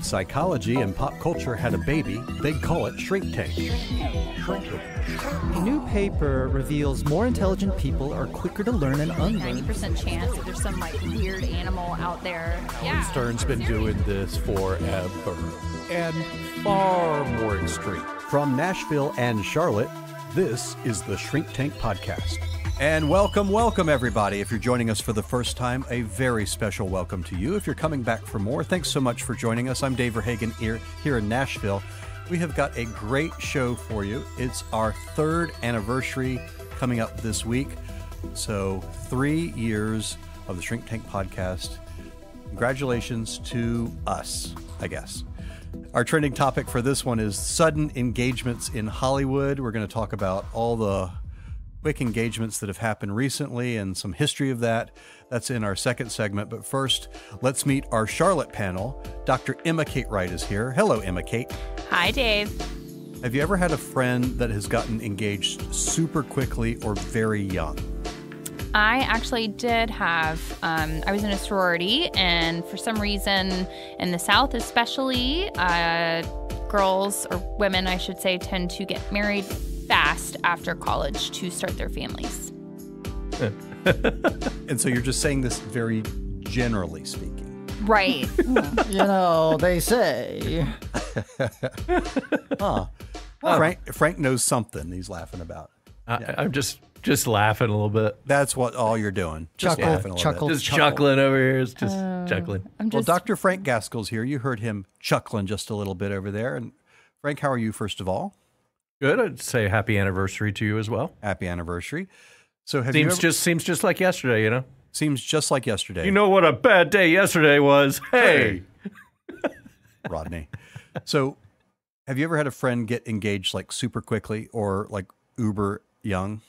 If psychology and pop culture had a baby, they'd call it Shrink Tank. A new paper reveals more intelligent people are quicker to learn and unlearn. 90% chance that there's some weird animal out there. Yeah. Stern's been doing this forever. And far more extreme. From Nashville and Charlotte, this is the Shrink Tank Podcast. And welcome everybody. If you're joining us for the first time, a very special welcome to you. If you're coming back for more, thanks so much for joining us. I'm Dave Verhagen here in Nashville. We have got a great show for you. It's our 3rd anniversary coming up this week. So 3 years of the Shrink Tank Podcast. Congratulations to us, I guess. Our trending topic for this one is sudden engagements in Hollywood. We're going to talk about all the quick engagements that have happened recently and some history of that. That's in our second segment. But first, let's meet our Charlotte panel. Dr. Emma Kate Wright is here. Hello, Emma Kate. Hi, Dave. Have you ever had a friend that has gotten engaged super quickly or very young? I actually did have, I was in a sorority, and for some reason, in the South especially, girls, or women, I should say, tend to get married fast after college to start their families. And so you're just saying this very generally speaking. Right. They say. Huh. Frank knows something he's laughing about. I'm just laughing a little bit. That's what all you're doing. Just laughing a little bit. Just chuckling over here. It's just chuckling. Well, Dr. Frank Gaskell's here. You heard him chuckling just a little bit over there. And Frank, how are you, first of all? Good. I'd say happy anniversary to you as well. Happy anniversary. So seems just like yesterday, you know? Seems just like yesterday. You know what a bad day yesterday was? Hey! Rodney. So have you ever had a friend get engaged super quickly or uber young?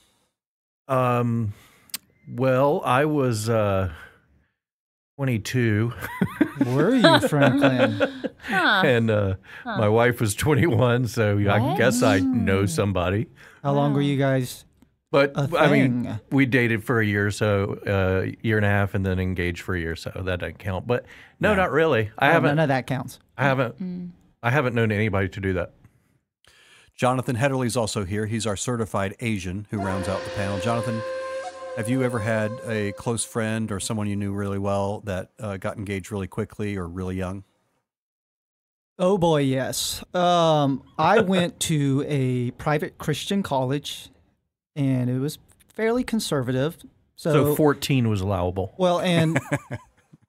Well, I was 22. Were you, Franklin? Huh. And my wife was 21, so I guess I know somebody. How long were you guys? But I mean, we dated for a year, so year and a half, and then engaged for a year, so that doesn't count. But no, not really. None of that counts. I haven't known anybody to do that. Jonathan Hedderly's also here. He's our certified Asian who rounds out the panel. Jonathan, have you ever had a close friend or someone you knew really well that got engaged really quickly or really young? Oh boy, yes. I went to a private Christian college, and it was fairly conservative. So 14 was allowable. Well, and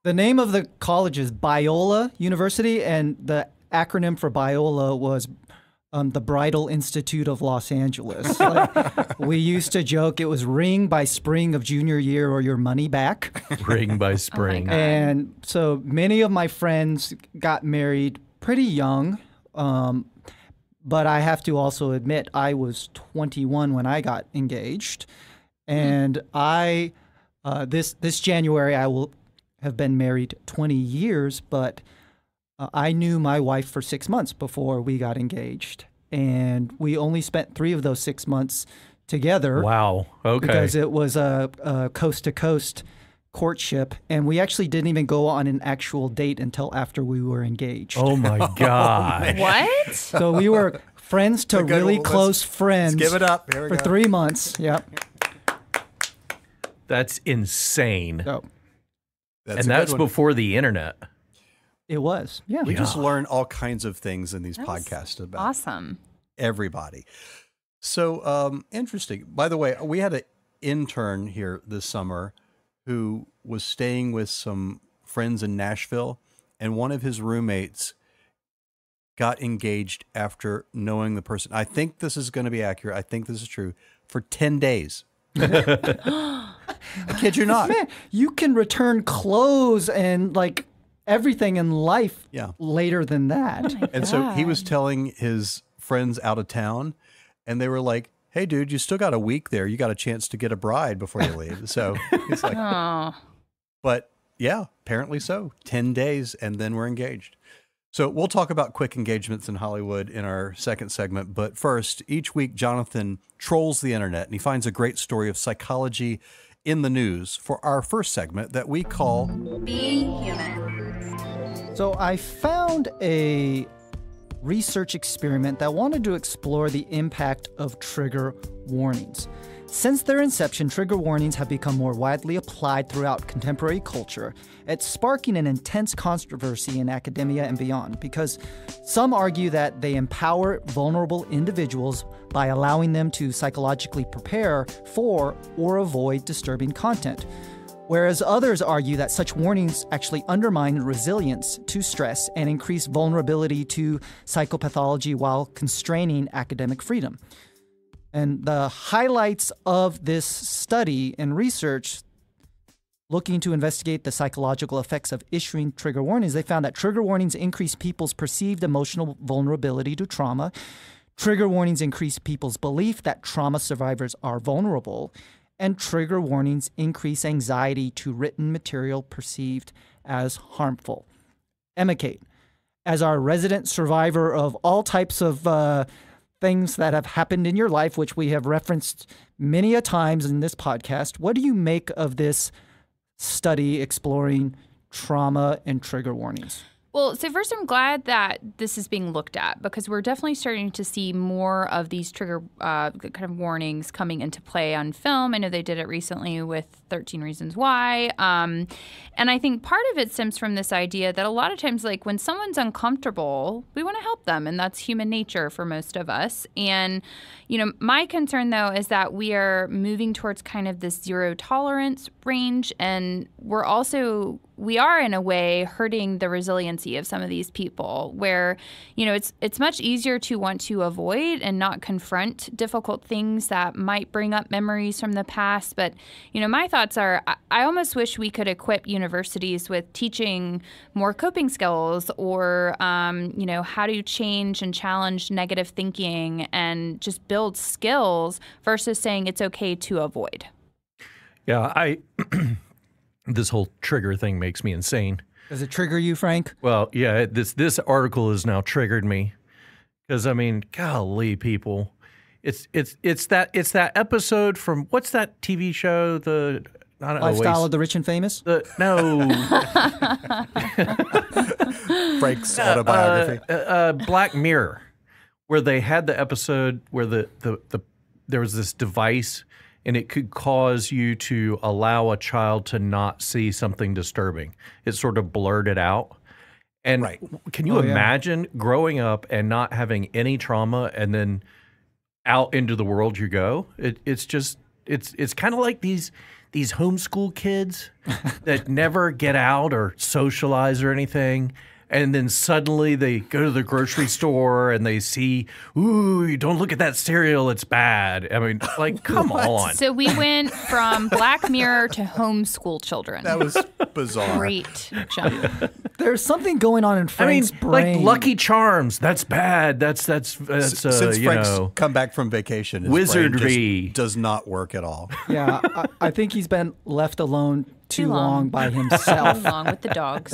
the name of the college is Biola University, and the acronym for Biola was the Bridal Institute of Los Angeles. We used to joke it was ring by spring of junior year or your money back. Ring by spring. And so many of my friends got married pretty young. But I have to also admit, I was 21 when I got engaged. And this January, I will have been married 20 years, but I knew my wife for 6 months before we got engaged. And we only spent 3 of those 6 months together. Wow. Okay. Because it was a coast-to-coast courtship, and we actually didn't even go on an actual date until after we were engaged. Oh, my God. What? So we were friends to really close friends. Let's give it up. Here we for go. 3 months. Yep. That's insane. Oh, That's before the internet. it was. Yeah. We just learn all kinds of things in these podcasts about Awesome. everybody. So interesting. By the way, we had an intern here this summer who was staying with some friends in Nashville, and one of his roommates got engaged after knowing the person. I think this is going to be accurate. I think this is true. For 10 days. I kid you not. Man, you can return clothes and everything in life later than that. Oh and so he was telling his friends out of town, and they were like, hey, dude, you still got a week there. You got a chance to get a bride before you leave. So it's like, but yeah, apparently so. 10 days, and then we're engaged. So we'll talk about quick engagements in Hollywood in our second segment. But first, each week, Jonathan trolls the internet, and he finds a great story of psychology in the news for our first segment that we call Being Human. So I found a research experiment that wanted to explore the impact of trigger warnings. Since their inception, trigger warnings have become more widely applied throughout contemporary culture. It's sparking an intense controversy in academia and beyond, because some argue that they empower vulnerable individuals by allowing them to psychologically prepare for or avoid disturbing content, whereas others argue that such warnings actually undermine resilience to stress and increase vulnerability to psychopathology while constraining academic freedom. And the highlights of this study and research looking to investigate the psychological effects of issuing trigger warnings, they found that trigger warnings increase people's perceived emotional vulnerability to trauma. Trigger warnings increase people's belief that trauma survivors are vulnerable. And trigger warnings increase anxiety to written material perceived as harmful. Emma Kate, as our resident survivor of all types of things that have happened in your life, which we have referenced many a times in this podcast, what do you make of this study exploring trauma and trigger warnings? Well, so first, I'm glad that this is being looked at, because we're definitely starting to see more of these trigger kind of warnings coming into play on film. I know they did it recently with 13 Reasons Why. And I think part of it stems from this idea that a lot of times, like when someone's uncomfortable, we want to help them. And that's human nature for most of us. And, you know, my concern, though, is that we are moving towards kind of this zero tolerance range. And we are in a way hurting the resiliency of some of these people, where, you know, it's much easier to want to avoid and not confront difficult things that might bring up memories from the past. But, you know, my thoughts are, I almost wish we could equip universities with teaching more coping skills, or, you know, how to change and challenge negative thinking and just build skills versus saying it's okay to avoid. Yeah, this whole trigger thing makes me insane. Does it trigger you, Frank? Well, yeah, this article has now triggered me, because I mean, golly, people, it's that episode from, what's that TV show? The Lifestyle of the Rich and Famous? No, Frank's autobiography. Black Mirror, where they had the episode where there was this device, and it could cause you to allow a child to not see something disturbing. It sort of blurred it out. And can you imagine growing up and not having any trauma, and then out into the world you go? It's kind of like these homeschool kids that never get out or socialize or anything. And then suddenly they go to the grocery store and they see, ooh, don't look at that cereal, it's bad. I mean, like, come on. So we went from Black Mirror to homeschool children. That was bizarre. Great jump. There's something going on in Frank's brain. Like Lucky Charms, that's bad. That's Since Frank's come back from vacation, his wizardry brain just does not work at all. Yeah, I think he's been left alone too long by himself. Too long with the dogs.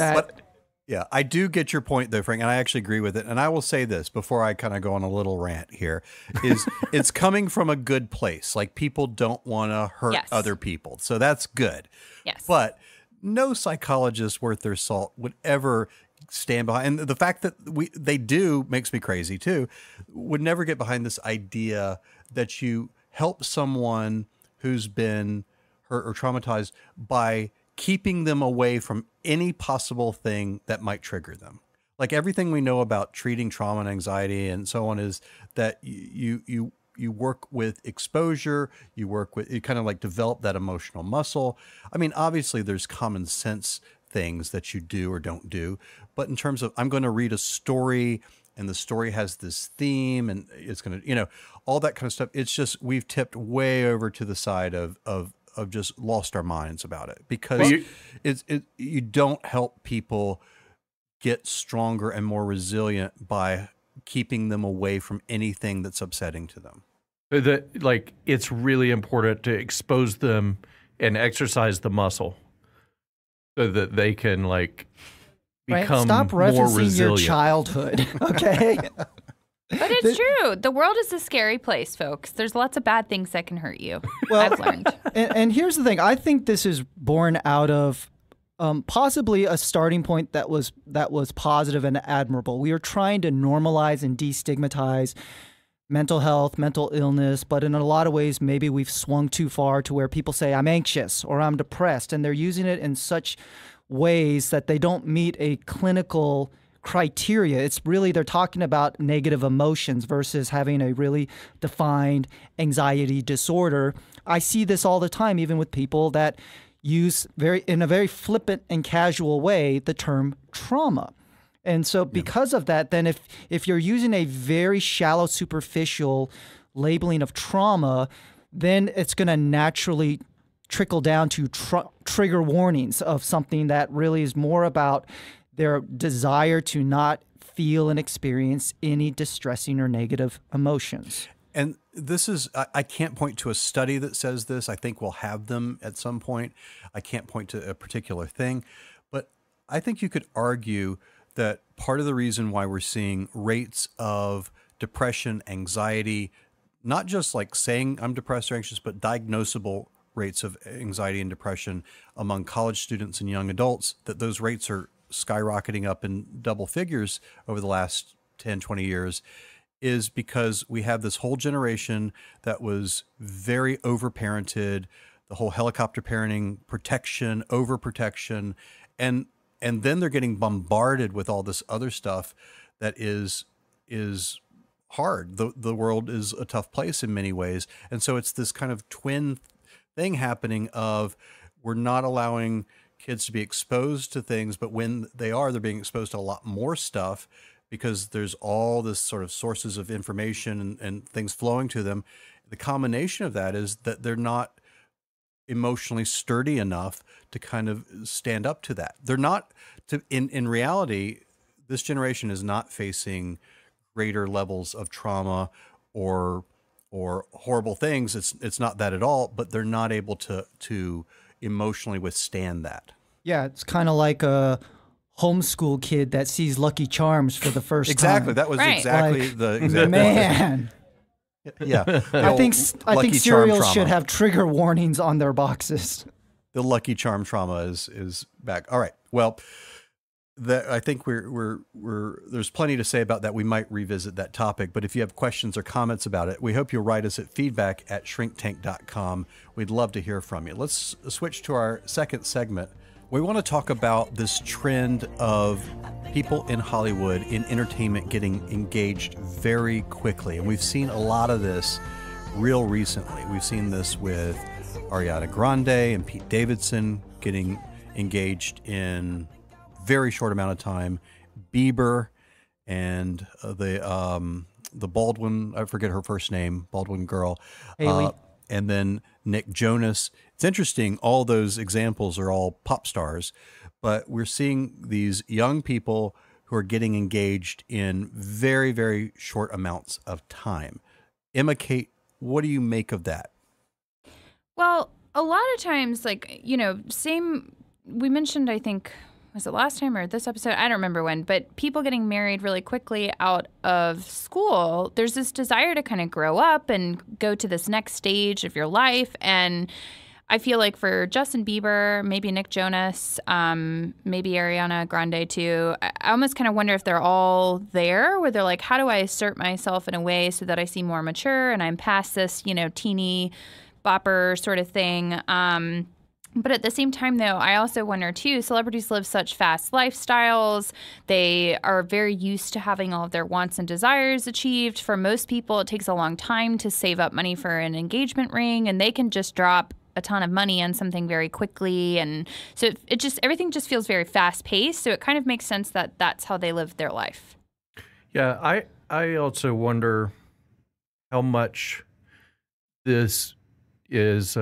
Yeah, I do get your point, though, Frank, and I actually agree with it. And I will say this before I kind of go on a little rant here, is it's coming from a good place. Like, people don't want to hurt other people. So that's good. Yes. But no psychologist worth their salt would ever stand behind. And the fact that they do makes me crazy, too. Would never get behind this idea that you help someone who's been hurt or traumatized by keeping them away from any possible thing that might trigger them. Like, everything we know about treating trauma and anxiety and so on is that you work with exposure, you kind of like develop that emotional muscle. I mean, obviously there's common sense things that you do or don't do, but in terms of, I'm going to read a story and the story has this theme and it's going to, all that kind of stuff. It's just, we've tipped way over to the side of just lost our minds about it, because you don't help people get stronger and more resilient by keeping them away from anything that's upsetting to them. It's really important to expose them and exercise the muscle so that they can become Stop more referencing resilient. Your childhood, okay? But it's true. The world is a scary place, folks. There's lots of bad things that can hurt you. Well, I've learned. And here's the thing. I think this is born out of possibly a starting point that was positive and admirable. We are trying to normalize and destigmatize mental health, mental illness, but in a lot of ways, maybe we've swung too far to where people say, I'm anxious or I'm depressed, and they're using it in such ways that they don't meet a clinical criteria. It's really, they're talking about negative emotions versus having a really defined anxiety disorder. I see this all the time, even with people that use in a very flippant and casual way the term trauma. And so because of that, then if you're using a very shallow, superficial labeling of trauma, then it's going to naturally trickle down to trigger warnings of something that really is more about their desire to not feel and experience any distressing or negative emotions. And this is, I can't point to a study that says this. I think we'll have them at some point. I can't point to a particular thing, but I think you could argue that part of the reason why we're seeing rates of depression, anxiety, not just like saying I'm depressed or anxious, but diagnosable rates of anxiety and depression among college students and young adults, that those rates are skyrocketing up in double figures over the last 10, 20 years, is because we have this whole generation that was very overparented, the whole helicopter parenting, protection, overprotection, and then they're getting bombarded with all this other stuff that is hard. The world is a tough place in many ways. And so it's this kind of twin thing happening of, we're not allowing kids to be exposed to things, but when they are, they're being exposed to a lot more stuff because there's all this sort of sources of information and things flowing to them. The combination of that is that they're not emotionally sturdy enough to kind of stand up to that. They're not in reality, this generation is not facing greater levels of trauma or horrible things. It's not that at all, but they're not able to emotionally withstand that. Yeah, it's kind of like a homeschool kid that sees Lucky Charms for the first Exactly. time. That was Right. exactly Like, the example. Man. Yeah. I think Lucky Charm cereals trauma. should have trigger warnings on their boxes. The Lucky Charm trauma is back. All right. Well, I think there's plenty to say about that. We might revisit that topic, but if you have questions or comments about it, we hope you'll write us at feedback@shrinktank.com. We'd love to hear from you. Let's switch to our second segment. We want to talk about this trend of people in Hollywood, in entertainment, getting engaged very quickly. And we've seen a lot of this real recently. We've seen this with Ariana Grande and Pete Davidson getting engaged in very short amount of time. Bieber and the Baldwin, I forget her first name, Baldwin girl. Hailey. And then Nick Jonas. It's interesting, all those examples are all pop stars, but we're seeing these young people who are getting engaged in very, very short amounts of time. Emma Kate, what do you make of that? Well, a lot of times, like, we mentioned, I think, was it last time or this episode? I don't remember when, but people getting married really quickly out of school, there's this desire to kind of grow up and go to this next stage of your life. And I feel like for Justin Bieber, maybe Nick Jonas, maybe Ariana Grande too, I almost kind of wonder if they're all there where they're like, how do I assert myself in a way so that I seem more mature and I'm past this, teeny bopper sort of thing. But at the same time, though, I also wonder, too, celebrities live such fast lifestyles. They are very used to having all of their wants and desires achieved. For most people, it takes a long time to save up money for an engagement ring, and they can just drop a ton of money on something very quickly. And so everything just feels very fast-paced, so it kind of makes sense that that's how they live their life. Yeah, I also wonder how much this is...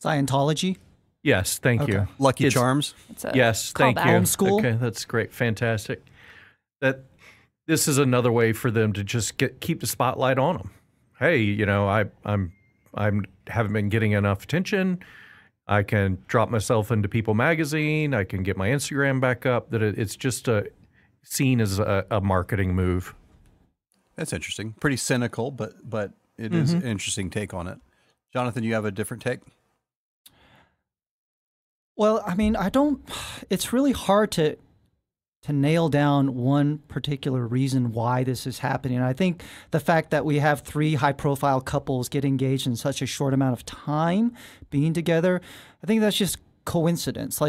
Scientology? Yes, thank you. Lucky Charms? Yes, thank you. Homeschool? Okay, that's great, fantastic. That this is another way for them to just keep the spotlight on them. Hey, I haven't been getting enough attention. I can drop myself into People Magazine. I can get my Instagram back up. That it's just seen as a marketing move. That's interesting. Pretty cynical, but it is an interesting take on it. Jonathan, you have a different take? Well, I mean, it's really hard to nail down one particular reason why this is happening. I think the fact that we have 3 high-profile couples get engaged in such a short amount of time being together, I think that's just coincidence.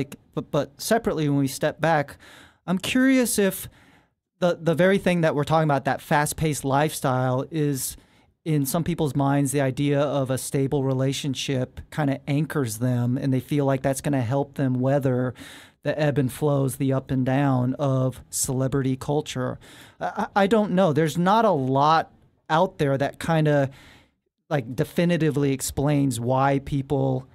But separately, when we step back, I'm curious if the very thing that we're talking about, that fast-paced lifestyle, is in some people's minds the idea of a stable relationship kind of anchors them, and they feel like that's going to help them weather the ebb and flows, the up and down of celebrity culture. I don't know. There's not a lot out there that kind of like definitively explains why people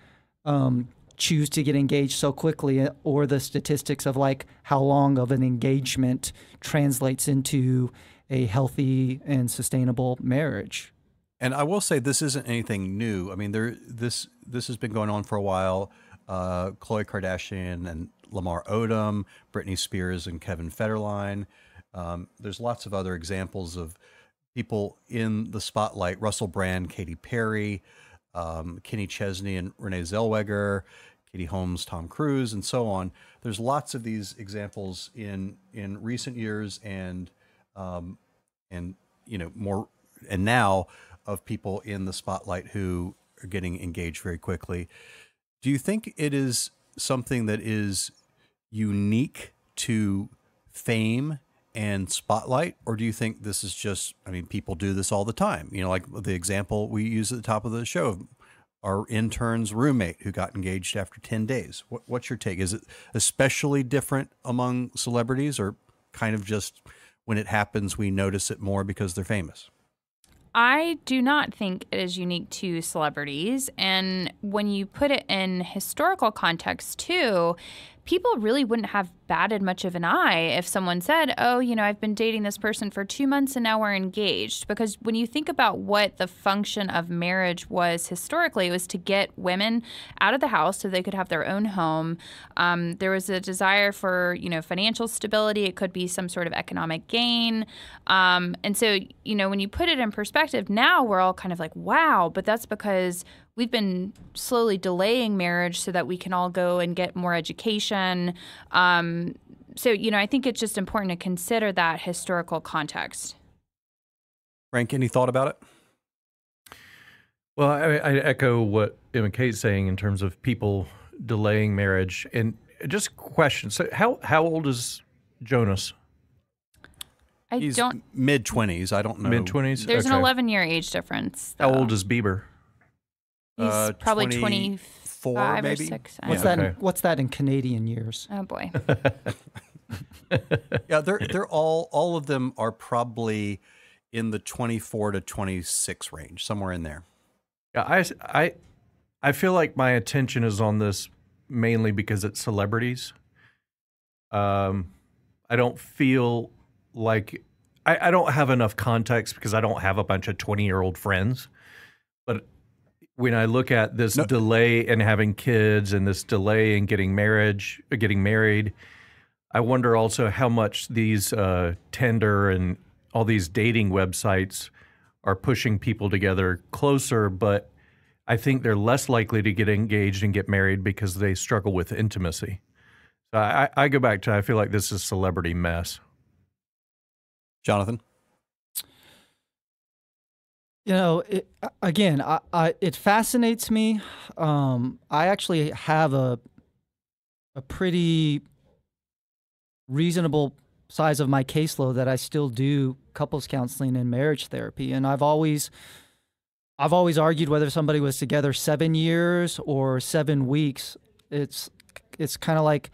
choose to get engaged so quickly, or the statistics of like how long of an engagement translates into a healthy and sustainable marriage. And I will say this isn't anything new. I mean, this has been going on for a while. Khloe Kardashian and Lamar Odom, Britney Spears and Kevin Federline. There's lots of other examples of people in the spotlight. Russell Brand, Katy Perry, Kenny Chesney and Renee Zellweger, Katie Holmes, Tom Cruise, and so on. There's lots of these examples in recent years and more and now of people in the spotlight who are getting engaged very quickly. Do you think it is something that is unique to fame and spotlight, or do you think this is just, I mean, people do this all the time? Like the example we use at the top of the show of our intern's roommate who got engaged after 10 days. What's your take? Is it especially different among celebrities, or kind of just when it happens, we notice it more because they're famous? I do not think it is unique to celebrities. And when you put it in historical context, too, people really wouldn't have batted much of an eye if someone said, oh, I've been dating this person for 2 months and now we're engaged. Because when you think about what the function of marriage was historically, it was to get women out of the house so they could have their own home. There was a desire for, financial stability. It could be some sort of economic gain. And so, when you put it in perspective, now we're all kind of like, wow, but that's because we've been slowly delaying marriage so that we can all go and get more education. So, I think it's just important to consider that historical context. Frank, any thought about it? Well, I echo what Emma Kate's saying in terms of people delaying marriage. And just a question. So how old is Jonas? He's mid-20s. I don't know. Mid-20s? There's an 11-year age difference, though. How old is Bieber? He's probably 24 maybe? or 6. What's that in Canadian years? Oh, boy. Yeah, they're all of them are probably in the 24 to 26 range, somewhere in there. Yeah, I feel like my attention is on this mainly because it's celebrities. I don't feel like I don't have enough context because I don't have a bunch of 20-year-old friends. But when I look at this delay in having kids and this delay in getting married, I wonder also how much these Tinder and all these dating websites are pushing people together closer, but I think they're less likely to get engaged and get married because they struggle with intimacy. So I go back to, I feel like this is celebrity mess. Jonathan? It fascinates me. I actually have a pretty reasonable size of my caseload that I still do couples counseling and marriage therapy, and I've always argued whether somebody was together 7 years or 7 weeks. It's kind of like,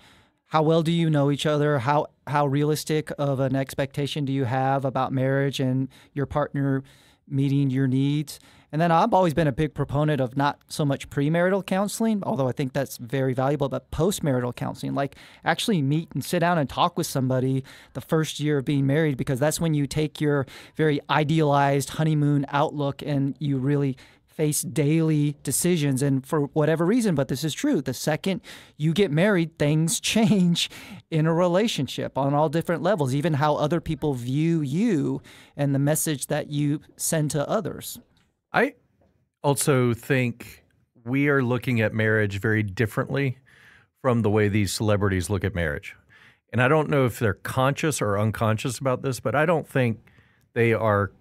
how well do you know each other? How realistic of an expectation do you have about marriage and your partner meeting your needs? And then I've always been a big proponent of not so much premarital counseling, although I think that's very valuable, but postmarital counseling, like actually meet and sit down and talk with somebody the first year of being married, because that's when you take your very idealized honeymoon outlook and you really face daily decisions. And for whatever reason, but this is true, the second you get married, things change in a relationship on all different levels, even how other people view you and the message that you send to others. I also think we are looking at marriage very differently from the way these celebrities look at marriage. And I don't know if they're conscious or unconscious about this, but I don't think they are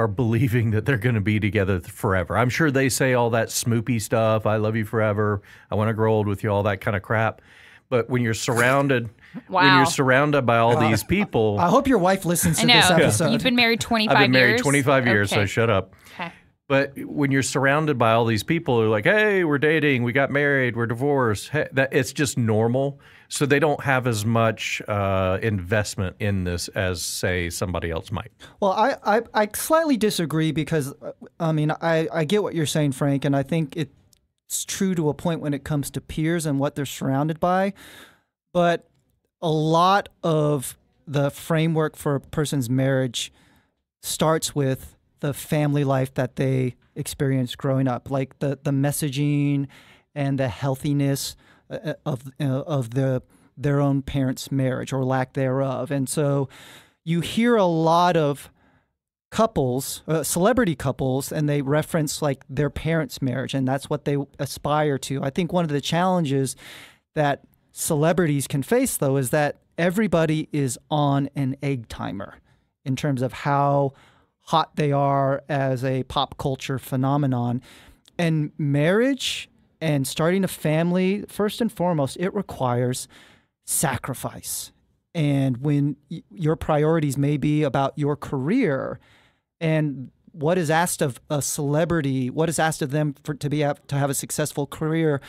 believing that they're going to be together forever. I'm sure they say all that smoopy stuff, I love you forever, I want to grow old with you, all that kind of crap. But when you're surrounded by all these people, I hope your wife listens to this episode. You've been married 25 years. I've been married 25 years, so shut up. Okay. But when you're surrounded by all these people who are like, hey, we're dating, we got married, we're divorced, hey, it's just normal. So they don't have as much investment in this as, say, somebody else might. Well, I slightly disagree because, I get what you're saying, Frank, and I think it's true to a point when it comes to peers and what they're surrounded by. But a lot of the framework for a person's marriage starts with the family life that they experienced growing up, like the messaging and the healthiness of their own parents' marriage or lack thereof. And so you hear a lot of couples, celebrity couples, and they reference like their parents' marriage, and that's what they aspire to. I think one of the challenges that celebrities can face, though, is that everybody is on an egg timer in terms of how hot they are as a pop culture phenomenon. And marriage and starting a family, first and foremost, it requires sacrifice. And when your priorities may be about your career and what is asked of a celebrity, what is asked of them to have a successful career,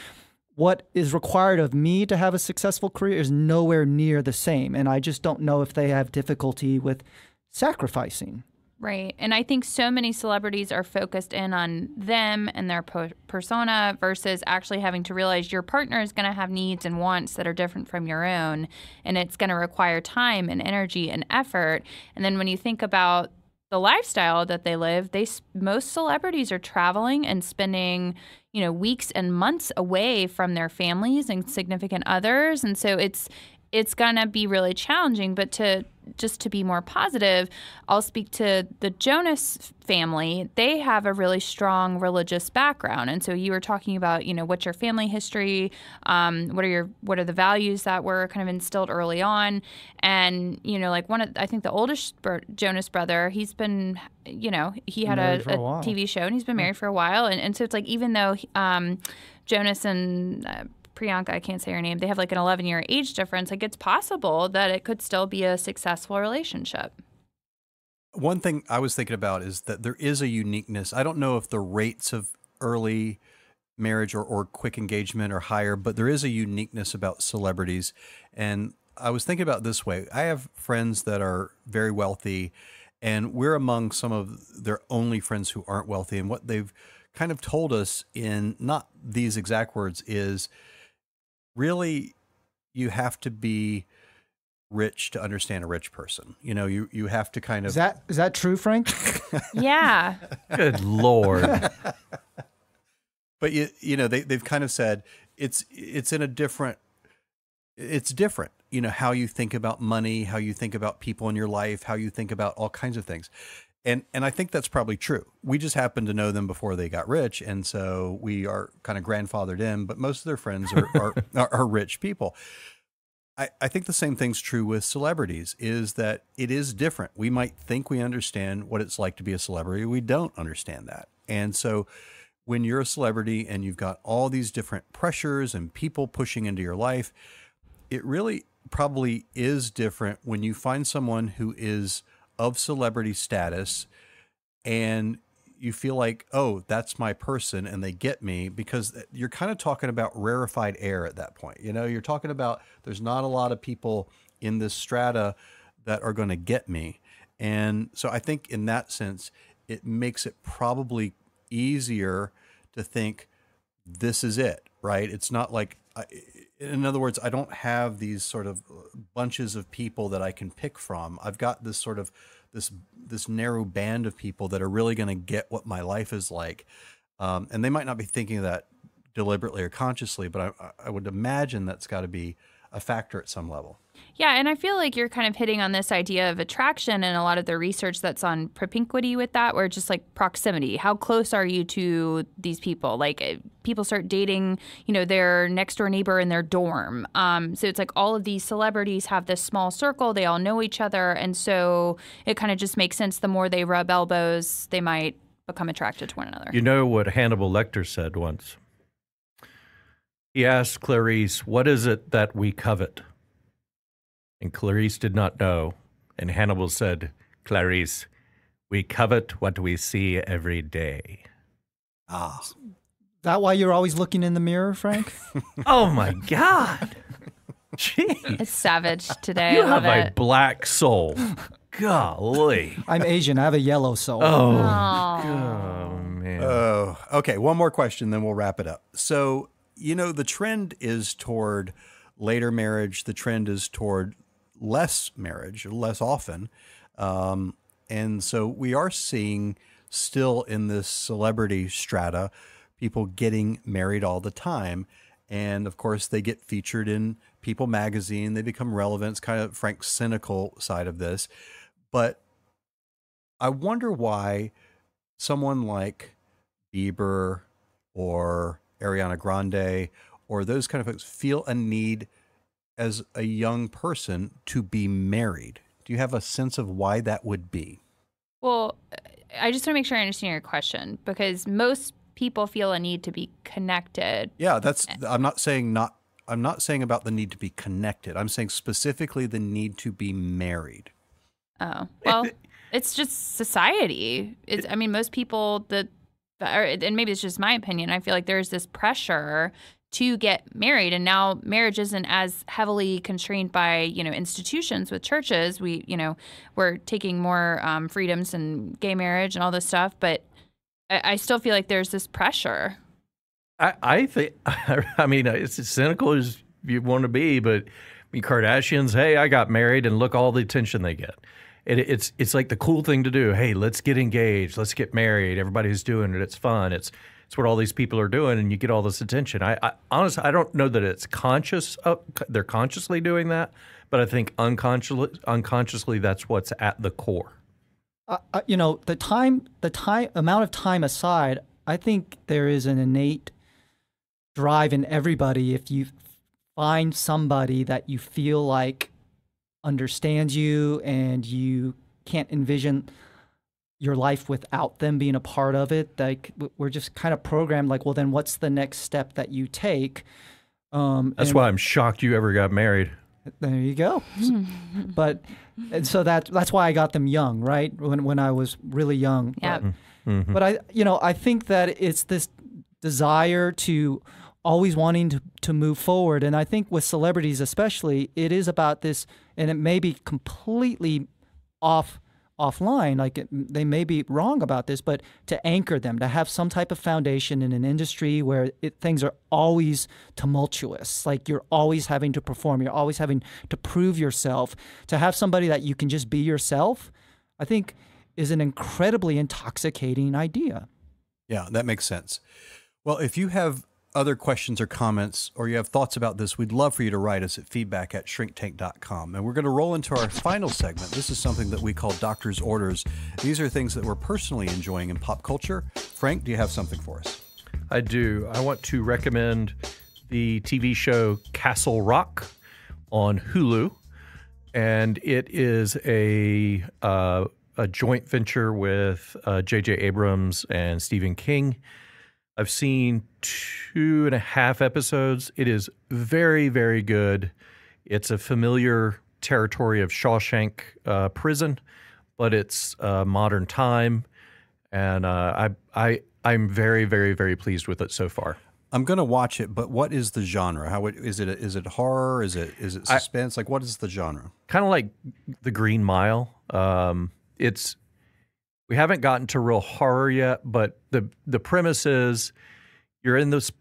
what is required of me to have a successful career is nowhere near the same. And I just don't know if they have difficulty with sacrificing. Right. And I think so many celebrities are focused in on them and their persona versus actually having to realize your partner is going to have needs and wants that are different from your own. And it's going to require time and energy and effort. And then when you think about the lifestyle that they live, most celebrities are traveling and spending, weeks and months away from their families and significant others. And so it's going to be really challenging. But to be more positive, I'll speak to the Jonas family. They have a really strong religious background. And so you were talking about, what's your family history? What are the values that were kind of instilled early on? And, I think the oldest Jonas brother, he's been, he had a TV show and he's been married for a while. And so it's like, even though Jonas and Priyanka, I can't say her name, they have like an 11-year age difference. Like, it's possible that it could still be a successful relationship. One thing I was thinking about is that there is a uniqueness. I don't know if the rates of early marriage or quick engagement are higher, but there is a uniqueness about celebrities. And I was thinking about it this way. I have friends that are very wealthy, and we're among some of their only friends who aren't wealthy. And what they've kind of told us in not these exact words is, really, you have to be rich to understand a rich person. You have to kind of... Is that true, Frank? Yeah. Good Lord. But they've kind of said it's different. How you think about money, how you think about people in your life, how you think about all kinds of things. And I think that's probably true. We just happen to know them before they got rich, and so we are kind of grandfathered in, but most of their friends are rich people. I think the same thing's true with celebrities, is that it is different. We might think we understand what it's like to be a celebrity. We don't understand that. And so when you're a celebrity and you've got all these different pressures and people pushing into your life, it really probably is different when you find someone who is of celebrity status and you feel like, oh, that's my person and they get me, because you're kind of talking about rarefied air at that point. You're talking about there's not a lot of people in this strata that are going to get me. And so I think in that sense, it makes it probably easier to think this is it, right? It's not like, in other words, I don't have these sort of bunches of people that I can pick from. I've got this sort of this narrow band of people that are really going to get what my life is like. And they might not be thinking of that deliberately or consciously, but I would imagine that's got to be a factor at some level. Yeah, and I feel like you're kind of hitting on this idea of attraction and a lot of the research that's on propinquity with that, where just like proximity. How close are you to these people? Like people start dating, their next door neighbor in their dorm. So it's like all of these celebrities have this small circle. They all know each other. And so it kind of just makes sense. The more they rub elbows, they might become attracted to one another. You know what Hannibal Lecter said once? He asked Clarice, "What is it that we covet?" And Clarice did not know. And Hannibal said, "Clarice, we covet what we see every day." Ah. Is that why you're always looking in the mirror, Frank? Oh, my God. Jeez. It's savage today. You I love have a it. black soul. Golly. I'm Asian. I have a yellow soul. Oh, Oh. man. Oh, okay. One more question, then we'll wrap it up. So, the trend is toward later marriage. The trend is toward less marriage, less often. And so we are seeing still in this celebrity strata, people getting married all the time. And of course, they get featured in People magazine. They become relevant. It's kind of Frank's cynical side of this. But I wonder why someone like Bieber or Ariana Grande or those kind of folks feel a need as a young person to be married. Do you have a sense of why that would be? Well, I just want to make sure I understand your question, because most people feel a need to be connected. Yeah, I'm not saying about the need to be connected. I'm saying specifically the need to be married. Oh, well, it's just society. Most people and maybe it's just my opinion, I feel like there's this pressure to get married, and now marriage isn't as heavily constrained by institutions with churches. We're taking more freedoms in gay marriage and all this stuff, but I still feel like there's this pressure. I think, it's as cynical as you want to be, but Kardashians, hey, I got married, and look all the attention they get. It's like the cool thing to do. Hey, let's get engaged. Let's get married. Everybody's doing it. It's fun. It's what all these people are doing, and you get all this attention. I honestly, I don't know that it's conscious. They're consciously doing that, but I think unconsciously that's what's at the core. The amount of time aside, I think there is an innate drive in everybody. If you find somebody that you feel like understands you and you can't envision your life without them being a part of it, like we're just kind of programmed like, well, then what's the next step that you take? That's why I'm shocked you ever got married. There you go. And so that's why I got them young, right? When I was really young. Yeah. But I think that it's this desire to always wanting to move forward. And I think with celebrities especially, it is about this, and it may be completely offline, like they may be wrong about this, but to anchor them, to have some type of foundation in an industry where things are always tumultuous, like you're always having to perform, you're always having to prove yourself, to have somebody that you can just be yourself, I think is an incredibly intoxicating idea. Yeah, that makes sense. Well, if you have other questions or comments, or you have thoughts about this, we'd love for you to write us at feedback@shrinktank.com. And we're going to roll into our final segment. This is something that we call Doctor's Orders. These are things that we're personally enjoying in pop culture. Frank, do you have something for us? I do. I want to recommend the TV show Castle Rock on Hulu. And it is a joint venture with J.J. Abrams and Stephen King. I've seen 2.5 episodes. It is very, very good. It's a familiar territory of Shawshank prison, but it's modern time, and I'm very, very, very pleased with it so far. I'm going to watch it, but what is the genre? Is it horror? Is it suspense? What is the genre? Kind of like The Green Mile. We haven't gotten to real horror yet, but the premise is they're in this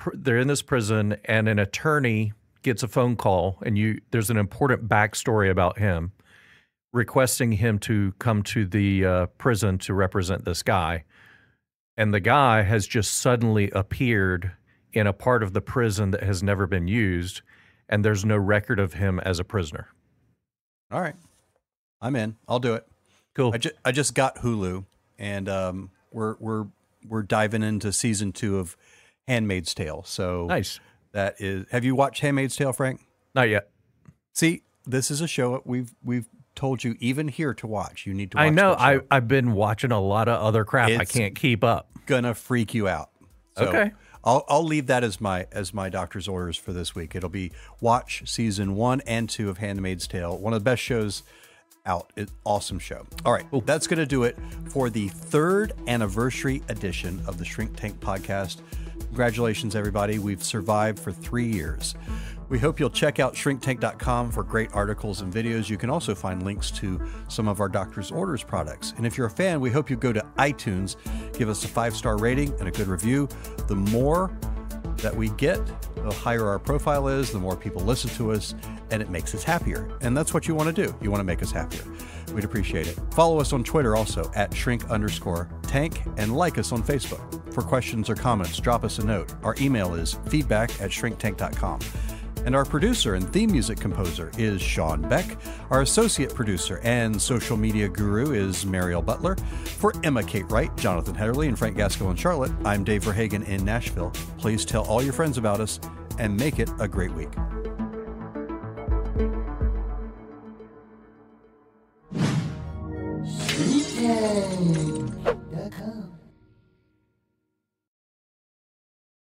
prison, and an attorney gets a phone call, and there's an important backstory about him, requesting him to come to the prison to represent this guy. And the guy has just suddenly appeared in a part of the prison that has never been used, and there's no record of him as a prisoner. All right. I'm in. I'll do it. Cool. I just got Hulu, and we're diving into season 2 of Handmaid's Tale. So Nice. that is. Have you watched Handmaid's Tale, Frank? Not yet. See, this is a show we've told you even here to watch. You need to watch. I know. that show. I've been watching a lot of other crap. I It's can't keep up. Gonna freak you out. So Okay. I'll leave that as my doctor's orders for this week. It'll be watch season 1 and 2 of Handmaid's Tale. One of the best shows out. Awesome show. All right. That's going to do it for the 3rd anniversary edition of the Shrink Tank podcast. Congratulations, everybody. We've survived for 3 years. We hope you'll check out shrinktank.com for great articles and videos. You can also find links to some of our Doctor's Orders products. And if you're a fan, we hope you go to iTunes, give us a 5-star rating and a good review. The more that we get, the higher our profile is, the more people listen to us, and it makes us happier. And that's what you want to do. You want to make us happier. We'd appreciate it. Follow us on Twitter also at @shrink_tank, and like us on Facebook. For questions or comments, drop us a note. Our email is feedback@shrinktank.com. And our producer and theme music composer is Sean Beck. Our associate producer and social media guru is Mariel Butler. For Emma Kate Wright, Jonathan Heatherly, and Frank Gaskell in Charlotte, I'm Dave Verhagen in Nashville. Please tell all your friends about us and make it a great week. Shrink Tank.